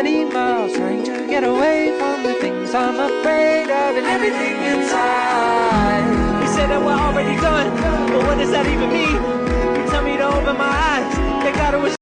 many miles trying to get away from the things I'm afraid of and everything inside. They said that we're already done, but what does that even mean? You tell me to open my eyes, they gotta